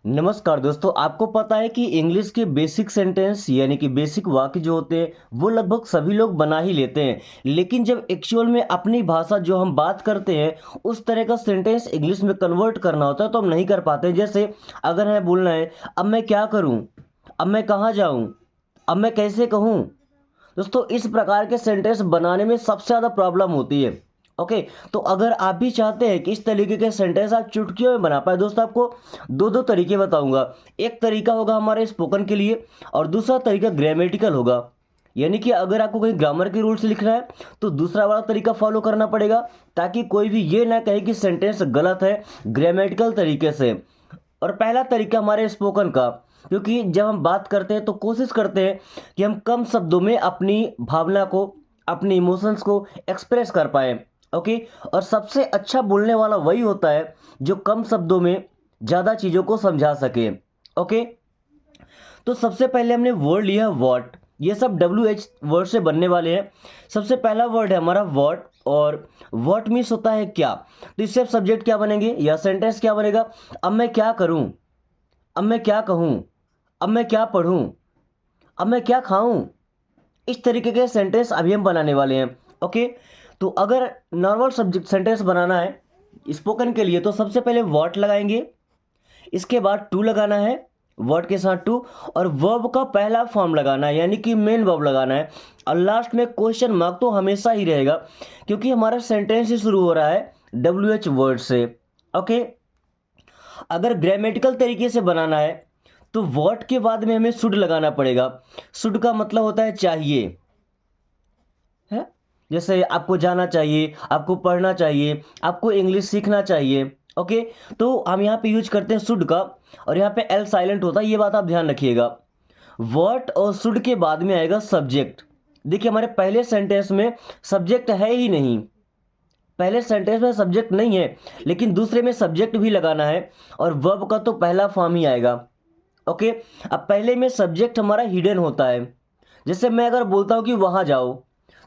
नमस्कार दोस्तों, आपको पता है कि इंग्लिश के बेसिक सेंटेंस यानी कि बेसिक वाक्य जो होते हैं वो लगभग सभी लोग बना ही लेते हैं। लेकिन जब एक्चुअल में अपनी भाषा जो हम बात करते हैं उस तरह का सेंटेंस इंग्लिश में कन्वर्ट करना होता है तो हम नहीं कर पाते। जैसे अगर हमें बोलना है अब मैं क्या करूं, अब मैं कहाँ जाऊं, अब मैं कैसे कहूं। दोस्तों इस प्रकार के सेंटेंस बनाने में सबसे ज़्यादा प्रॉब्लम होती है। ओके, तो अगर आप भी चाहते हैं कि इस तरीके के सेंटेंस आप चुटकियों में बना पाए, दोस्तों आपको दो दो तरीके बताऊंगा। एक तरीका होगा हमारे स्पोकन के लिए और दूसरा तरीका ग्रामेटिकल होगा। यानी कि अगर आपको कहीं ग्रामर के रूल्स लिखना है तो दूसरा वाला तरीका फॉलो करना पड़ेगा, ताकि कोई भी ये ना कहे कि सेंटेंस गलत है ग्रामेटिकल तरीके से। और पहला तरीका हमारे स्पोकन का, क्योंकि जब हम बात करते हैं तो कोशिश करते हैं कि हम कम शब्दों में अपनी भावना को, अपने इमोशंस को एक्सप्रेस कर पाएँ। ओके, और सबसे अच्छा बोलने वाला वही होता है जो कम शब्दों में ज़्यादा चीज़ों को समझा सके। ओके, तो सबसे पहले हमने वर्ड लिया वॉट। ये सब डब्ल्यू एच वर्ड से बनने वाले हैं। सबसे पहला वर्ड है हमारा वॉट, और वॉट मीन्स होता है क्या। तो इससे सब्जेक्ट क्या बनेंगे या सेंटेंस क्या बनेगा, अब मैं क्या करूं, अब मैं क्या कहूं, अब मैं क्या पढ़ूं, अब मैं क्या खाऊं। इस तरीके के सेंटेंस अभी हम बनाने वाले हैं। ओके, तो अगर नॉर्मल सब्जेक्ट सेंटेंस बनाना है स्पोकन के लिए तो सबसे पहले व्हाट लगाएंगे, इसके बाद टू लगाना है, वर्ड के साथ टू, और वर्ब का पहला फॉर्म लगाना है यानी कि मेन वर्ब लगाना है, और लास्ट में क्वेश्चन मार्क तो हमेशा ही रहेगा क्योंकि हमारा सेंटेंस ही शुरू हो रहा है डब्ल्यू एच वर्ड से। ओके, अगर ग्रामेटिकल तरीके से बनाना है तो व्हाट के बाद में हमें शुड लगाना पड़ेगा। शुड का मतलब होता है चाहिए, है। जैसे आपको जाना चाहिए, आपको पढ़ना चाहिए, आपको इंग्लिश सीखना चाहिए। ओके, तो हम यहाँ पे यूज करते हैं शुड का, और यहाँ पे एल साइलेंट होता है, ये बात आप ध्यान रखिएगा। व्हाट और शुड के बाद में आएगा सब्जेक्ट। देखिए हमारे पहले सेंटेंस में सब्जेक्ट है ही नहीं, पहले सेंटेंस में सब्जेक्ट नहीं है, लेकिन दूसरे में सब्जेक्ट भी लगाना है, और वर्ब का तो पहला फॉर्म ही आएगा। ओके, अब पहले में सब्जेक्ट हमारा हिडन होता है। जैसे मैं अगर बोलता हूँ कि वहाँ जाओ,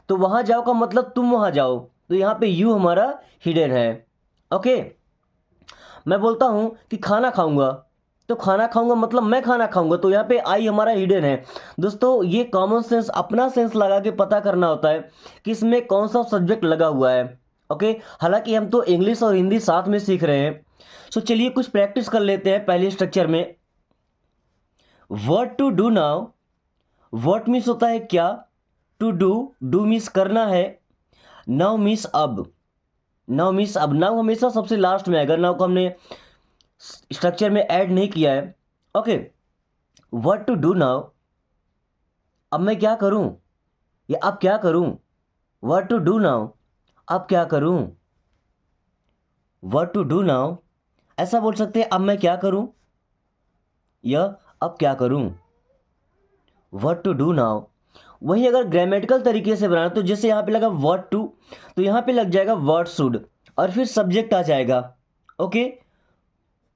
तो वहाँ जाओ का मतलब तुम वहाँ जाओ, तो यहाँ पे यू हमारा हिडन है। ओके, मैं बोलता हूँ कि खाना खाऊंगा, तो खाना खाऊंगा मतलब मैं खाना खाऊंगा, तो यहाँ पे आई हमारा हिडन है। दोस्तों ये कॉमन सेंस, अपना सेंस लगा के पता करना होता है कि इसमें कौन सा सब्जेक्ट लगा हुआ है। ओके, हालांकि हम तो इंग्लिश और हिंदी साथ में सीख रहे हैं। सो चलिए कुछ प्रैक्टिस कर लेते हैं पहले स्ट्रक्चर में। Word to do now, what means होता है क्या, टू डू, डू मीन्स करना है, नाउ मीन्स अब, नाउ मीन्स अब। नाउ हमेशा सबसे लास्ट में आएगा, नाउ को हमने स्ट्रक्चर में ऐड नहीं किया है। Okay, what to do now, अब मैं क्या करूं या अब क्या करूं। व्हाट टू डू नाउ, अब क्या करूं। व्हाट टू डू नाउ, ऐसा बोल सकते हैं अब मैं क्या करूं या अब क्या करूं। What to do now. वही अगर ग्रामेटिकल तरीके से बनाना तो जैसे यहाँ पे लगा व्हाट टू, तो यहाँ पे लग जाएगा व्हाट शुड, और फिर सब्जेक्ट आ जाएगा। ओके,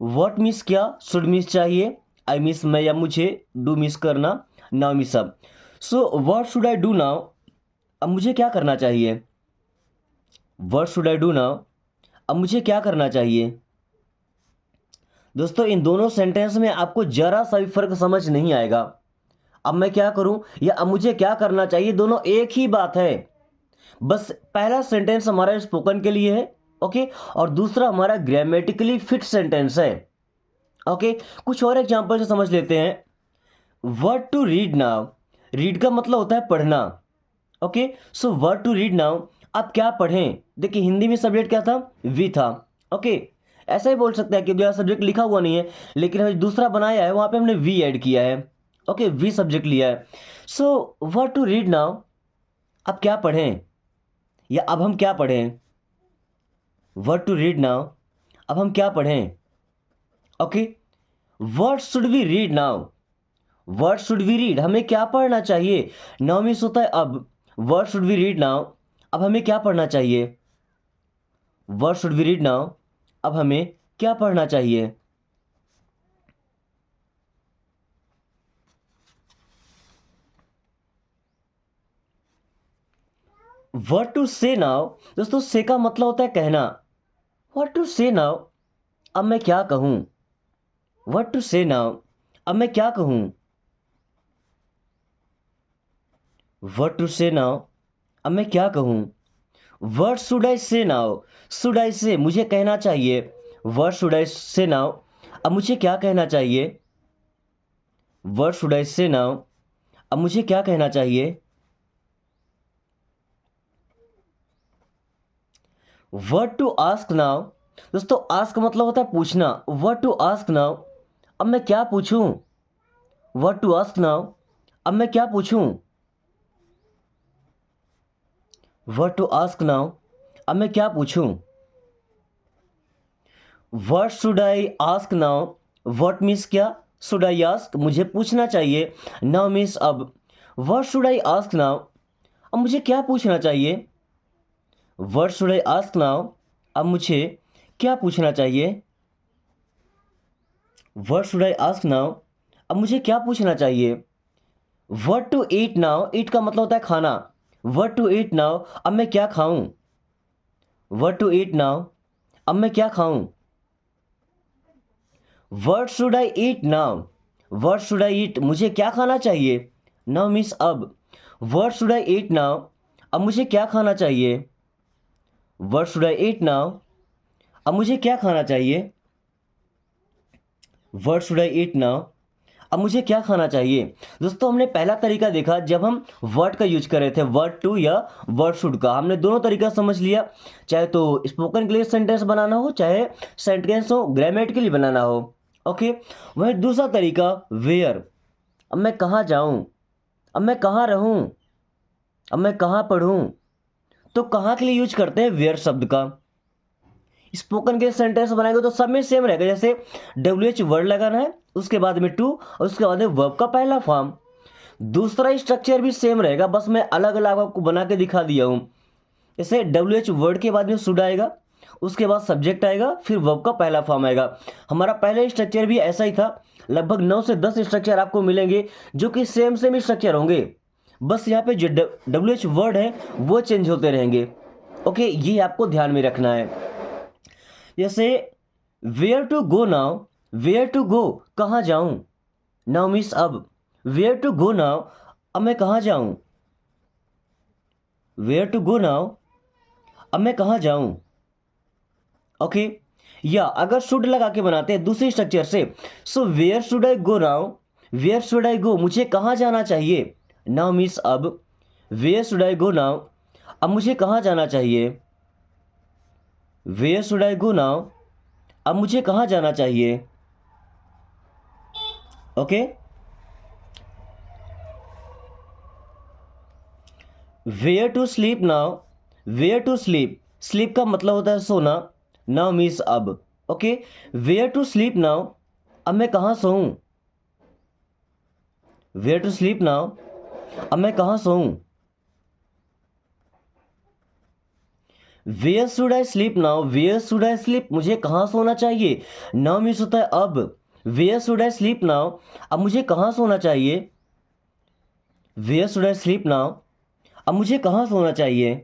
व्हाट मीन्स क्या, शुड मीन्स चाहिए, आई मीन्स मैं या मुझे, डू मीन्स करना, नाउ मीन्स अब। So what should I do now, अब मुझे क्या करना चाहिए। What should I do now, अब मुझे क्या करना चाहिए। दोस्तों इन दोनों सेंटेंस में आपको जरा सा भी फर्क समझ नहीं आएगा। अब मैं क्या करूं या अब मुझे क्या करना चाहिए, दोनों एक ही बात है। बस पहला सेंटेंस हमारा स्पोकन के लिए है, ओके, और दूसरा हमारा ग्रामेटिकली फिट सेंटेंस है। ओके, कुछ और एग्जांपल से समझ लेते हैं। Word to read now, read का मतलब होता है पढ़ना। Okay, so word to read now, आप क्या पढ़ें। देखिए हिंदी में सब्जेक्ट क्या था, वी था। ओके, ऐसा ही बोल सकते हैं कि सब्जेक्ट लिखा हुआ नहीं है, लेकिन हमें दूसरा बनाया है, वहां पे हमने वी ऐड किया है। ओके, वी सब्जेक्ट लिया है। So word to read now, आप क्या पढ़ें या अब हम क्या पढ़ें। वर्ड टू रीड नाउ, अब हम क्या पढ़ें। Okay, word should we read now, word should we read, हमें क्या पढ़ना चाहिए। नाउ मीन्स होता है अब, word should we read now, अब हमें क्या पढ़ना चाहिए। Word should we read now, अब हमें क्या पढ़ना चाहिए। वर्ड टू से नाउ, दोस्तों से का मतलब होता है कहना। वर्ड टू से नाउ, अब मैं क्या कहूं। व्हाट टू से नाउ, अब मैं क्या कहूँ। व्हाट टू से नाउ, अब मैं क्या कहूँ। व्हाट शुड आई से नाउ, शुड आई से मुझे कहना चाहिए। व्हाट शुड आई से नाउ, अब मुझे क्या कहना चाहिए। व्हाट शुड आई से नाउ, अब मुझे क्या कहना चाहिए। व्हाट टू आस्क नाउ, दोस्तों आस्क मतलब होता है पूछना। व्हाट टू आस्क नाउ, अब मैं क्या पूछूं। व्हाट टू आस्क नाउ, अब मैं क्या पूछूं। व्हाट टू आस्क नाउ, अब मैं क्या पूछूं। What should I ask now, what means क्या, शुड आई आस्क मुझे पूछना चाहिए, नाउ मीन्स अब। What should I ask now, अब मुझे क्या पूछना चाहिए। What should I ask now, अब मुझे क्या पूछना चाहिए। What should I ask now, अब मुझे क्या पूछना चाहिए। व्हाट टू ईट नाउ, ईट का मतलब होता है खाना। व्हाट टू ईट नाउ, अब मैं क्या खाऊं। व्हाट टू ईट नाउ, अब मैं क्या खाऊं। What should I eat now, what should I eat मुझे क्या खाना चाहिए, नाउ मीन्स अब। What should I eat now, अब मुझे क्या खाना चाहिए। What should I eat now, अब मुझे क्या खाना चाहिए। What should I eat now, अब मुझे क्या खाना चाहिए। दोस्तों हमने पहला तरीका देखा जब हम वर्ड का यूज कर रहे थे, वर्ड टू या वर्ड शुड का। हमने दोनों तरीका समझ लिया, चाहे तो स्पोकन इंग्लिश सेंटेंस बनाना हो, चाहे सेंटेंस हो ग्रामेटिकली बनाना हो। ओके, वही दूसरा तरीका वेयर, अब मैं कहाँ जाऊँ, अब मैं कहाँ रहूँ, अब मैं कहाँ पढ़ूँ। तो कहाँ के लिए यूज करते हैं वेयर शब्द का। स्पोकन के सेंटेंस बनाएंगे तो सब में सेम रहेगा, जैसे WH वर्ड लगाना है, उसके बाद में टू, और उसके बाद में वर्ब का पहला फॉर्म। दूसरा स्ट्रक्चर भी सेम रहेगा, बस मैं अलग अलग आपको बना के दिखा दिया हूँ। जैसे WH वर्ड के बाद में शुड आएगा, उसके बाद सब्जेक्ट आएगा, फिर वर्ब का पहला फॉर्म आएगा। हमारा पहला स्ट्रक्चर भी ऐसा ही था। लगभग 9 से 10 स्ट्रक्चर आपको मिलेंगे जो कि सेम सेम स्ट्रक्चर होंगे, बस यहाँ पे जो WH वर्ड है वो चेंज होते रहेंगे। ओके, ये आपको ध्यान में रखना है। जैसे where to go now, where to go कहाँ जाऊं, नाउ मीन्स अब। वेयर टू गो नाउ, अब मैं कहाँ जाऊं। वेयर टू गो नाउ, अब मैं कहाँ जाऊं। ओके, या अगर शुड लगा के बनाते हैं दूसरे स्ट्रक्चर से, so where should I go now, where should I go मुझे कहाँ जाना चाहिए, नाउ मीन्स अब। Where should I go now, अब मुझे कहाँ जाना चाहिए। Where should I go now, अब मुझे कहाँ जाना चाहिए। Okay, where to sleep now, where to sleep, sleep का मतलब होता है सोना, नाउ मीन्स अब। Okay, where to sleep now, अब मैं कहाँ सोऊं। वेयर टू स्लीप नाउ, अब मैं कहाँ सोऊं। Where should I sleep now, where should I sleep मुझे कहाँ सोना चाहिए, नाउ मीन्स होता है अब। Where should I sleep now, अब मुझे कहाँ सोना चाहिए। Where should I sleep now, अब मुझे कहाँ सोना चाहिए।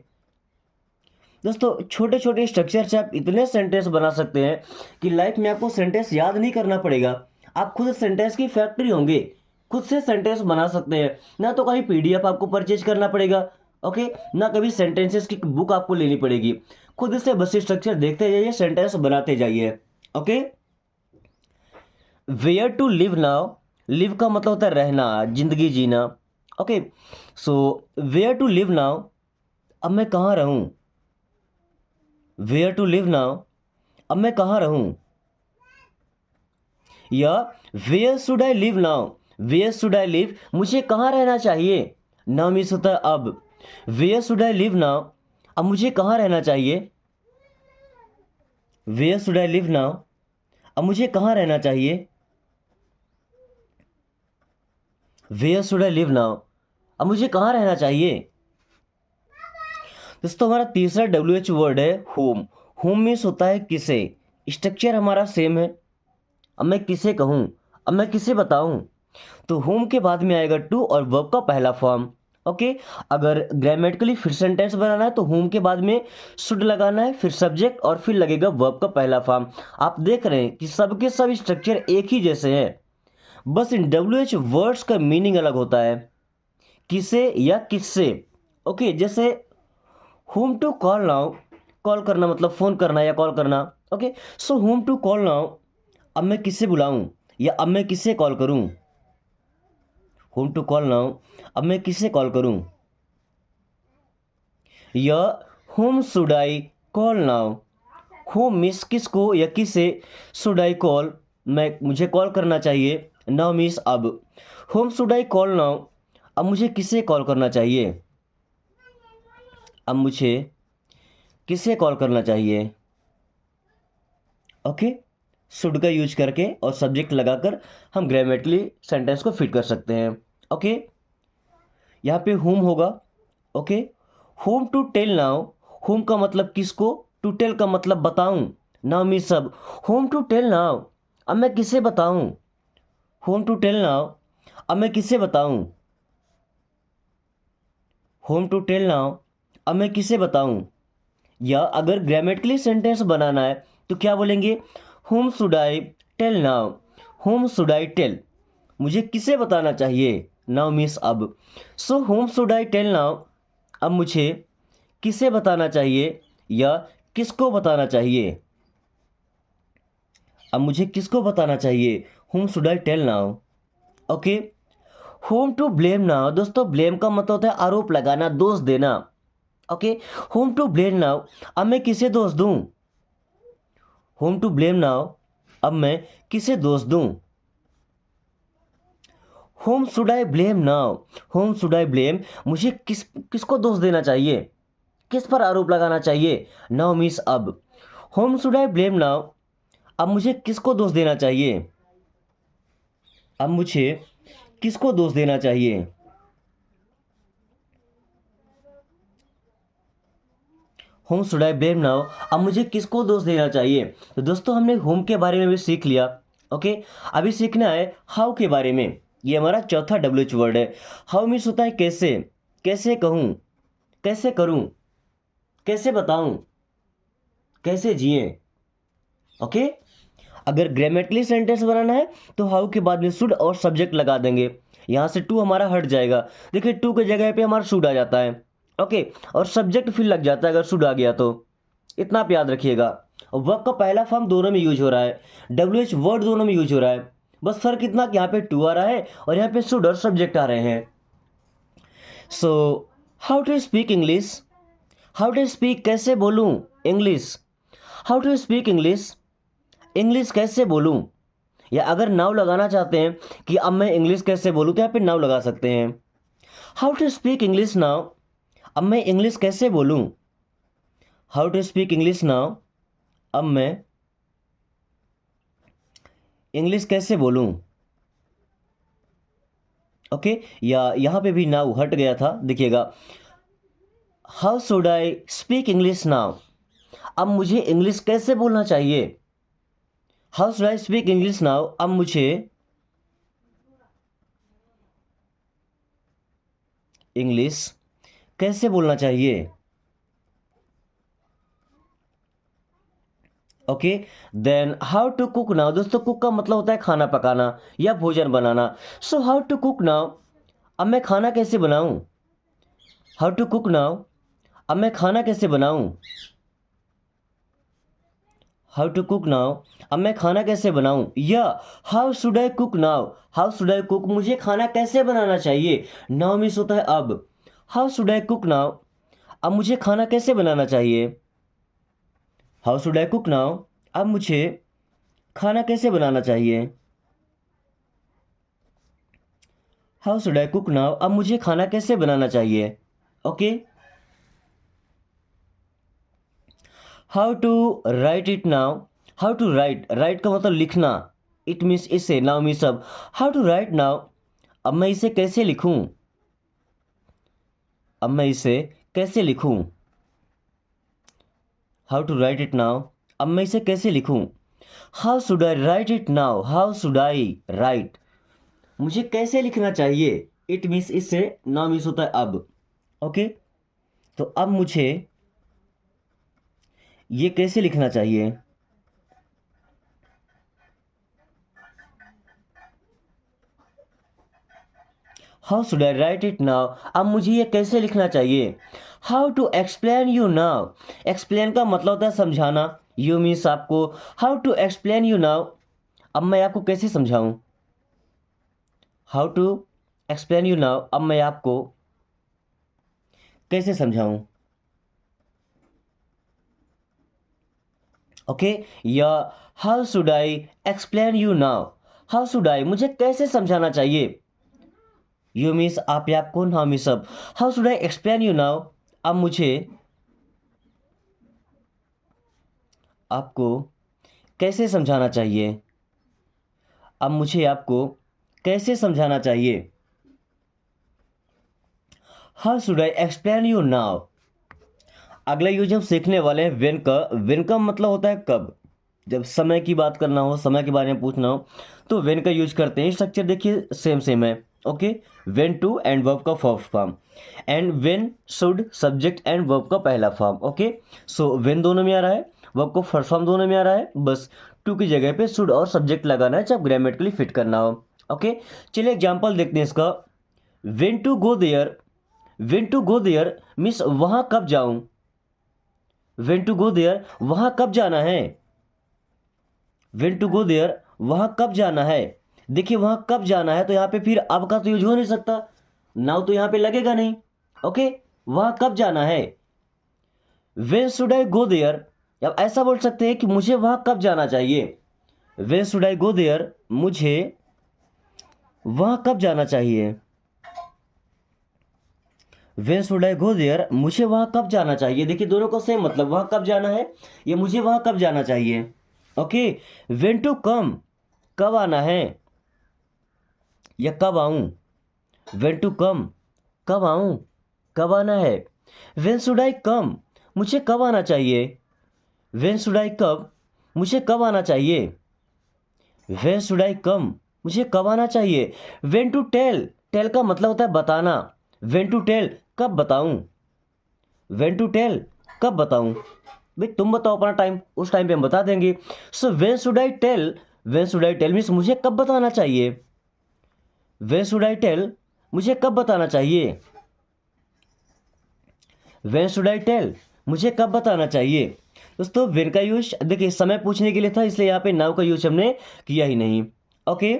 दोस्तों छोटे छोटे स्ट्रक्चर से आप इतने सेंटेंस बना सकते हैं कि लाइफ में आपको सेंटेंस याद नहीं करना पड़ेगा। आप खुद सेंटेंस की फैक्ट्री होंगे, खुद से सेंटेंस बना सकते हैं। ना तो कहीं PDF आपको परचेज करना पड़ेगा, ओके, ना कभी सेंटेंसेस की बुक आपको लेनी पड़ेगी। खुद से बस स्ट्रक्चर देखते जाइए, सेंटेंस बनाते जाइए। Okay, where to live now, live का मतलब होता है रहना, जिंदगी जीना। Okay, so where to live now, अब मैं कहाँ रहूँ। वेयर टू लिव नाउ, अब मैं कहाँ रहूँ। या where should I live now, where should I live मुझे कहाँ रहना चाहिए, नाउ मीन्स होता है अब। Where should I live now, अब मुझे कहाँ रहना चाहिए। Where should I live now, अब मुझे कहाँ रहना चाहिए। Where should I live now, अब मुझे कहाँ रहना चाहिए। दोस्तों हमारा तीसरा WH वर्ड है होम। होम मीन्स होता है किसे, स्ट्रक्चर हमारा सेम है। अब मैं किसे कहूँ, अब मैं किसे बताऊँ। तो होम के बाद में आएगा टू और वर्ब का पहला फॉर्म। ओके। अगर ग्रामेटिकली फिर सेंटेंस बनाना है तो whom के बाद में शुड लगाना है, फिर सब्जेक्ट और फिर लगेगा वर्ब का पहला फॉर्म। आप देख रहे हैं कि सबके सब स्ट्रक्चर एक ही जैसे हैं, बस इन WH वर्ड्स का मीनिंग अलग होता है, किसे या किससे। ओके, जैसे whom to call now, call करना मतलब फ़ोन करना या कॉल करना। Okay, so whom to call now, अब मैं किससे बुलाऊं या अब मैं किससे कॉल करूं। whom टू कॉल नाउ, अब मैं किससे कॉल करूं, या whom should I call now, whom means किसको या किसे, शुड आई कॉल मैं मुझे कॉल करना चाहिए, नाउ मीन्स अब। whom should I call now, अब मुझे किसे कॉल करना चाहिए, अब मुझे किसे कॉल करना चाहिए। ओके, शुड का यूज करके और सब्जेक्ट लगाकर हम ग्रामेटिकली सेंटेंस को फिट कर सकते हैं। ओके, यहाँ पे whom होगा। Okay, whom to tell now, whom का मतलब किसको, टू टेल का मतलब बताऊं, नाउ मी सब। whom टू टेल नाउ, अब मैं किसे बताऊं, whom टू टेल नाउ, अब मैं किसे बताऊं, whom टू टेल नाउ, अब मैं किसे बताऊं। या अगर ग्रामेटिकली सेंटेंस बनाना है तो क्या बोलेंगे, whom should I tell now, whom should I tell मुझे किसे बताना चाहिए, नाउ मीन्स अब। So whom should I tell now, अब मुझे किसे बताना चाहिए या किसको बताना चाहिए, अब मुझे किसको बताना चाहिए, whom should I tell now. Okay, whom to blame now, दोस्तों ब्लेम का मतलब होता है आरोप लगाना, दोष देना। Okay, whom to blame now, अब मैं किसे दोष दूं, whom टू ब्लेम नाउ, अब मैं किसे दोष दूं। whom should I blame now, whom should I blame मुझे किसको दोष देना चाहिए, किस पर आरोप लगाना चाहिए, नाउ मीन्स अब। whom should I blame now, अब मुझे किसको दोष देना चाहिए, अब मुझे किसको दोष देना चाहिए। whom should I blame now, अब मुझे किसको दोष देना चाहिए। तो दोस्तों हमने whom के बारे में भी सीख लिया। ओके, अभी सीखना है हाउ के बारे में। ये हमारा चौथा WH वर्ड है। हाउ मीन्स होता है कैसे, कैसे कहूँ, कैसे करूँ, कैसे बताऊँ, कैसे जिए। ओके, अगर ग्रामेटिकली सेंटेंस बनाना है तो हाउ के बाद में शुड और सब्जेक्ट लगा देंगे, यहाँ से टू हमारा हट जाएगा। देखिए टू के जगह पे हमारा शुड आ जाता है। ओके, और सब्जेक्ट फिर लग जाता है अगर शुड आ गया तो, इतना आप याद रखिएगा। और वर्ब का पहला फॉर्म दोनों में यूज हो रहा है, WH वर्ड दोनों में यूज हो रहा है, बस फर्क इतना कि यहाँ पे टू आ रहा है और यहाँ पे शुड और सब्जेक्ट आ रहे हैं। So how to speak English, how to speak कैसे बोलूँ English, how to speak English, English कैसे बोलूँ। या अगर नाउ लगाना चाहते हैं कि अब मैं इंग्लिश कैसे बोलूँ तो यहाँ पे नाउ लगा सकते हैं। How to speak English now, अब मैं इंग्लिश कैसे बोलूँ, how to speak English now, अब मैं इंग्लिश कैसे बोलूँ। ओके, या यहाँ पे भी नाउ हट गया था, देखिएगा how should I speak English now, अब मुझे इंग्लिश कैसे बोलना चाहिए, how should I speak English now, अब मुझे इंग्लिश कैसे बोलना चाहिए। Okay, then how to cook now, दोस्तों कुक का मतलब होता है खाना पकाना या भोजन बनाना। So how to cook now, अब मैं खाना कैसे बनाऊं, हाउ टू कुक नाउ, अब मैं खाना कैसे बनाऊं, हाउ टू कुक नाउ, अब मैं खाना कैसे बनाऊं। या how should I cook now, how should I cook मुझे खाना कैसे बनाना चाहिए, नाउ मीन्स होता है अब। How should I cook now, अब मुझे खाना कैसे बनाना चाहिए, how should I cook now, अब मुझे खाना कैसे बनाना चाहिए, how should I cook now, अब मुझे खाना कैसे बनाना चाहिए। Okay, how to write it now, how to write, write का मतलब लिखना, इट मीन्स इसे, नाउ मीन्स अब। हाउ टू राइट नाउ, अब मैं इसे कैसे लिखूं, अब मैं इसे कैसे लिखूं, how to write it now, अब मैं इसे कैसे लिखूं। How should I write it now, how should I write मुझे कैसे लिखना चाहिए, इट मीन्स इससे नाउ मीन्स होता है अब। ओके, तो अब मुझे ये कैसे लिखना चाहिए? How should I write it now? अब मुझे ये कैसे लिखना चाहिए? How to explain you now? Explain का मतलब होता है समझाना। यू मीन्स आपको। How to explain you now? अब मैं आपको कैसे समझाऊं? How to explain you now, अब मैं आपको कैसे समझाऊं? ओके, या how should I explain you now? How should I, मुझे कैसे समझाना चाहिए? यू मीन्स आप या कौन, हाँ मीन्स अब। How should I explain you now? अब मुझे आपको कैसे समझाना चाहिए? अब मुझे आपको कैसे समझाना चाहिए? How should I explain you now? अगला यूज हम सीखने वाले हैं वेन का। वेन का मतलब होता है कब। जब समय की बात करना हो, समय के बारे में पूछना हो, तो वेन का यूज करते हैं। स्ट्रक्चर देखिए सेम सेम है। Okay, when to and verb का first form, and when should subject and verb का पहला फॉर्म। ओके, सो वेन दोनों में आ रहा है, वर्ब को फर्स्ट फॉर्म दोनों में आ रहा है, बस टू की जगह पे शुड और सब्जेक्ट लगाना है जब ग्रामेटिकली फिट करना हो। ओके, चलिए एग्जाम्पल देखते हैं इसका। When to go there, when to go there means वहाँ कब जाऊँ। वेन टू गो देयर, वहाँ कब जाना है। वेन टू गो देयर, वहाँ कब जाना है। देखिए वहाँ कब जाना है, तो यहाँ पे फिर अब का तो यूज हो नहीं सकता, नाउ तो यहाँ पे लगेगा नहीं। ओके, वहाँ कब जाना है। When should I go there, अब ऐसा बोल सकते हैं कि मुझे वहाँ कब जाना चाहिए। When should I go there, मुझे वहाँ कब जाना चाहिए। When should I go there, मुझे वहाँ कब जाना चाहिए। देखिए दोनों का सेम मतलब, वहाँ कब जाना है या मुझे वहाँ कब जाना चाहिए। ओके, वेन टू कम, कब आना है या कब आऊँ। वेन टू कम, कब आऊँ, कब आना है। वेन शुड आई कम, मुझे कब आना चाहिए। वेन शुड आई कब, मुझे कब आना चाहिए। वेन शुड आई कम, मुझे कब आना चाहिए। वेन टू टेल, टेल का मतलब होता है बताना। वेन टू टेल, कब बताऊँ। वेन टू टेल, कब बताऊँ। भाई तुम बताओ अपना टाइम, उस टाइम पे हम बता देंगे। So when should I tell, when should I tell means मुझे कब बताना चाहिए। वेन शुड आई टेल, मुझे कब बताना चाहिए। वेन शुड आई टेल, मुझे कब बताना चाहिए। दोस्तों वेन का यूज देखिए समय पूछने के लिए था, इसलिए यहाँ पे नाउ का यूज हमने किया ही नहीं। ओके,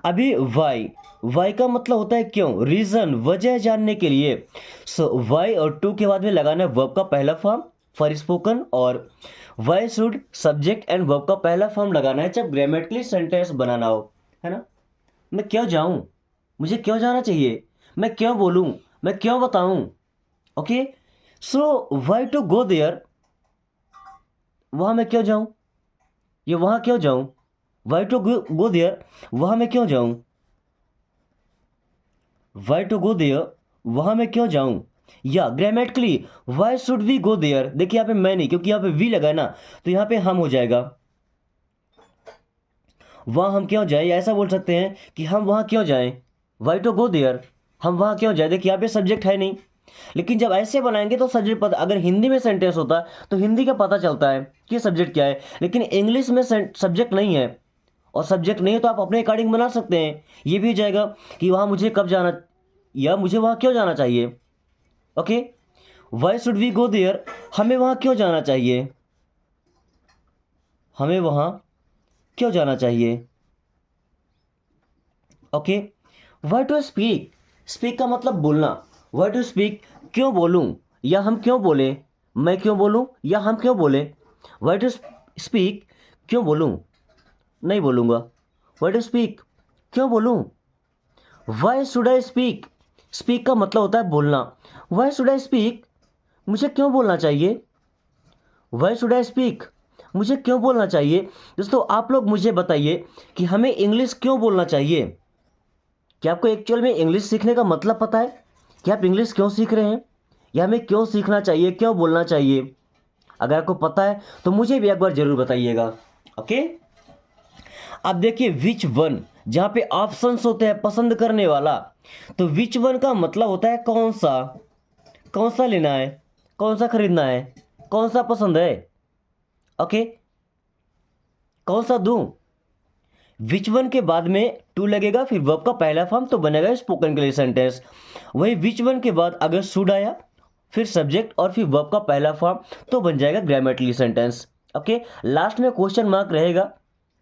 अभी वाई, वाई का मतलब होता है क्यों, रीजन, वजह जानने के लिए। सो वाई और टू के बाद में लगाना है वर्ब का पहला फॉर्म फॉर स्पोकन, और why should subject and verb का पहला फॉर्म लगाना है जब ग्रामेटिकली सेंटेंस बनाना हो, है ना। मैं क्यों जाऊं, मुझे क्यों जाना चाहिए, मैं क्यों बोलूं, मैं क्यों बताऊं। Okay, so why to go there, वहां मैं क्यों जाऊं, ये वहां क्यों जाऊं। वाई टू गो देयर, वहां मैं क्यों जाऊं। वाई टू गो देयर, वहां मैं क्यों जाऊं। या grammatically why should we go there, देखिए यहाँ पे मैं नहीं, क्योंकि यहाँ पे वी लगा है ना, तो यहाँ पे हम हो जाएगा। वहां हम क्यों जाए, या ऐसा बोल सकते हैं कि हम वहां क्यों जाएं। वाई टू गो देयर, हम वहां क्यों जाए। देखिए यहाँ पे सब्जेक्ट है नहीं, लेकिन जब ऐसे बनाएंगे तो सब्जेक्ट पता, अगर हिंदी में सेंटेंस होता तो हिंदी का पता चलता है कि सब्जेक्ट क्या है, लेकिन इंग्लिश में सब्जेक्ट नहीं है, और सब्जेक्ट नहीं है तो आप अपने अकॉर्डिंग बना सकते हैं। ये भी हो जाएगा कि वहाँ मुझे कब जाना, या मुझे वहाँ क्यों जाना चाहिए। Okay, why should we go there, हमें वहाँ क्यों जाना चाहिए, हमें वहाँ क्यों जाना चाहिए। Okay, why to speak, speak का मतलब बोलना। वाई टू स्पीक, क्यों बोलूं या हम क्यों बोले, मैं क्यों बोलूं या हम क्यों बोले। वाई टू स्पीक, क्यों बोलूं, नहीं बोलूंगा। वाई टू स्पीक, क्यों बोलूं। Why should I speak, speak का मतलब होता है बोलना। वाई शुड आई स्पीक, मुझे क्यों बोलना चाहिए। वाई शुड आई स्पीक, मुझे क्यों बोलना चाहिए। दोस्तों आप लोग मुझे बताइए कि हमें इंग्लिश क्यों बोलना चाहिए। क्या आपको एक्चुअल में इंग्लिश सीखने का मतलब पता है कि आप इंग्लिश क्यों सीख रहे हैं, या हमें क्यों सीखना चाहिए, क्यों बोलना चाहिए। अगर आपको पता है तो मुझे भी एक बार जरूर बताइएगा। ओके, अब देखिए विच वन, जहाँ पे ऑप्शंस होते हैं पसंद करने वाला। तो विच वन का मतलब होता है कौन सा, कौन सा लेना है, कौन सा खरीदना है, कौन सा पसंद है। ओके, कौन सा दूं। विच वन के बाद में टू लगेगा, फिर वर्ब का पहला फॉर्म तो बनेगा स्पोकन के लिए सेंटेंस। वही विच वन के बाद अगर शुड आया, फिर सब्जेक्ट और फिर वर्ब का पहला फॉर्म तो बन जाएगा ग्रामेटिकली सेंटेंस। ओके, लास्ट में क्वेश्चन मार्क रहेगा,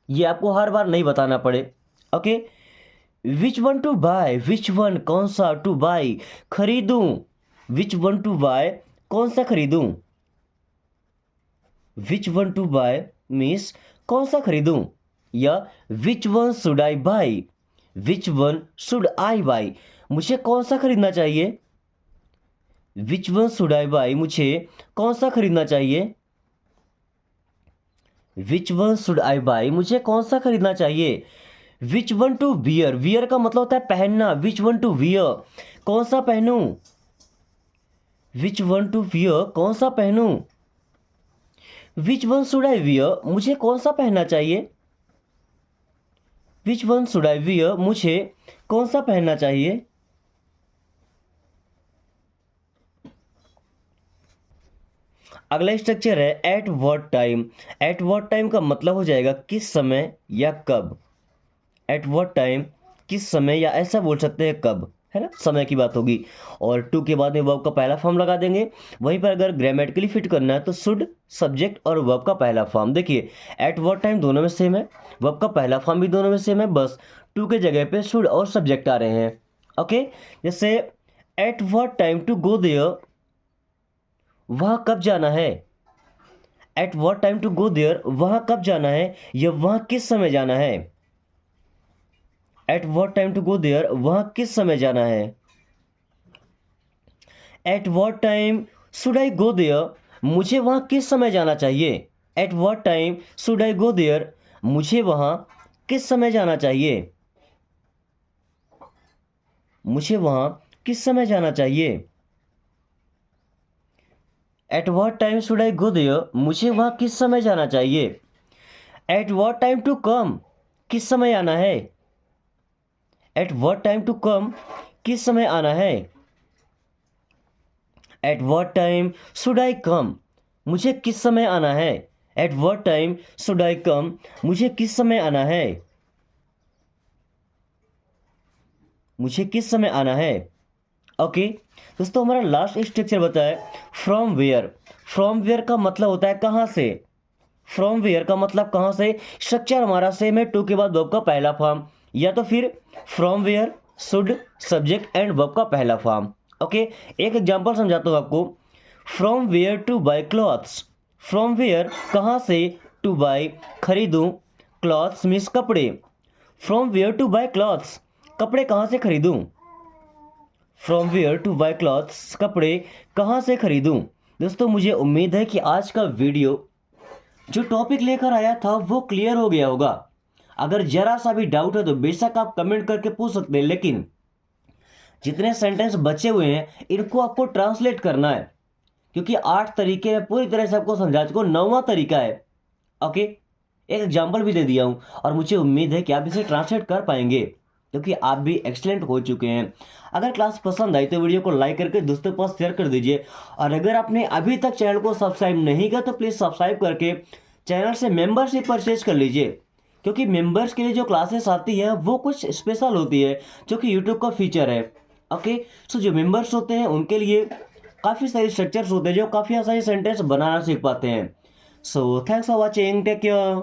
ये आपको हर बार नहीं बताना पड़े। Okay, which one to buy, which one कौन सा, टू बाय खरीदूं, विच वन टू बाय कौन सा खरीदूं। Which one to buy means कौन सा खरीदूं, या which one should I buy, which one should I buy मुझे कौन सा खरीदना चाहिए। Which one should I buy मुझे कौन सा खरीदना चाहिए। Which one should I buy मुझे कौन सा खरीदना चाहिए। Which one to wear, wear का मतलब होता है पहनना, विच वन टू वियर कौन सा पहनूं, विच वन टू वियर कौन सा पहनूं। Which one should I wear मुझे कौन सा पहनना चाहिए। Which one should I wear मुझे कौन सा पहनना चाहिए। अगला स्ट्रक्चर है at what time. At what time का मतलब हो जाएगा किस समय या कब। एट व्हाट टाइम किस समय, या ऐसा बोल सकते हैं कब, है ना, समय की बात होगी। और टू के बाद में वर्ब का पहला फॉर्म लगा देंगे। वहीं पर अगर ग्रामेटिकली फिट करना है तो शुड, सब्जेक्ट और वर्ब का पहला फॉर्म। देखिए एट व्हाट टाइम दोनों में सेम है, वर्ब का पहला फॉर्म भी दोनों में सेम है, बस टू के जगह पे शुड और सब्जेक्ट आ रहे हैं। ओके, जैसे at what time to go there, वहाँ कब जाना है। At what time to go there वहाँ कब जाना है, या वहाँ किस समय जाना है। At what time to go there वहाँ किस समय जाना है। At what time should I go there मुझे वहाँ किस समय जाना चाहिए। At what time should I go there मुझे वहाँ किस समय जाना चाहिए। मुझे वहाँ किस समय जाना चाहिए। At what time should I go there मुझे वहाँ किस समय जाना चाहिए। At what time to come किस समय आना है। At what time to come किस समय आना है। At what time should I come मुझे किस समय आना है। At what time should I come मुझे किस समय आना है। मुझे किस समय आना है। ओके दोस्तों, हमारा लास्ट स्ट्रक्चर बताए फ्रॉम वेयर। फ्रॉम वेयर का मतलब होता है कहाँ से। फ्रॉम वेयर का मतलब कहाँ से। स्ट्रक्चर हमारा सेम है, टू के बाद वर्ब का पहला फॉर्म, या तो फिर from where, should, subject and verb का पहला फॉर्म। ओके, एक एग्जांपल समझाता हूँ आपको। From where to buy clothes. From where कहाँ से, टू बाय खरीदूं, क्लॉथ्स मीन्स कपड़े। From where to buy clothes कपड़े कहाँ से खरीदूं। From where to buy clothes कपड़े कहाँ से खरीदूं। दोस्तों मुझे उम्मीद है कि आज का वीडियो जो टॉपिक लेकर आया था वो क्लियर हो गया होगा। अगर जरा सा भी डाउट है तो बेशक आप कमेंट करके पूछ सकते हैं, लेकिन जितने सेंटेंस बचे हुए हैं इनको आपको ट्रांसलेट करना है, क्योंकि 8 तरीके में पूरी तरह से आपको समझा चुका हूं, 9वां तरीका है। ओके, एक एग्जाम्पल भी दे दिया हूं और मुझे उम्मीद है कि आप इसे ट्रांसलेट कर पाएंगे, क्योंकि आप भी एक्सलेंट हो चुके हैं। अगर क्लास पसंद आई तो वीडियो को लाइक करके दोस्तों के पास शेयर कर दीजिए, और अगर आपने अभी तक चैनल को सब्सक्राइब नहीं किया तो प्लीज़ सब्सक्राइब करके चैनल से मेंबरशिप परचेज कर लीजिए, क्योंकि मेंबर्स के लिए जो क्लासेस आती है वो कुछ स्पेशल होती है, जो कि यूट्यूब का फीचर है। ओके, सो जो मेंबर्स होते हैं उनके लिए काफ़ी सारी स्ट्रक्चर्स होते हैं जो काफ़ी आसानी सेंटेंस बनाना सीख पाते हैं। So thanks for watching, take care.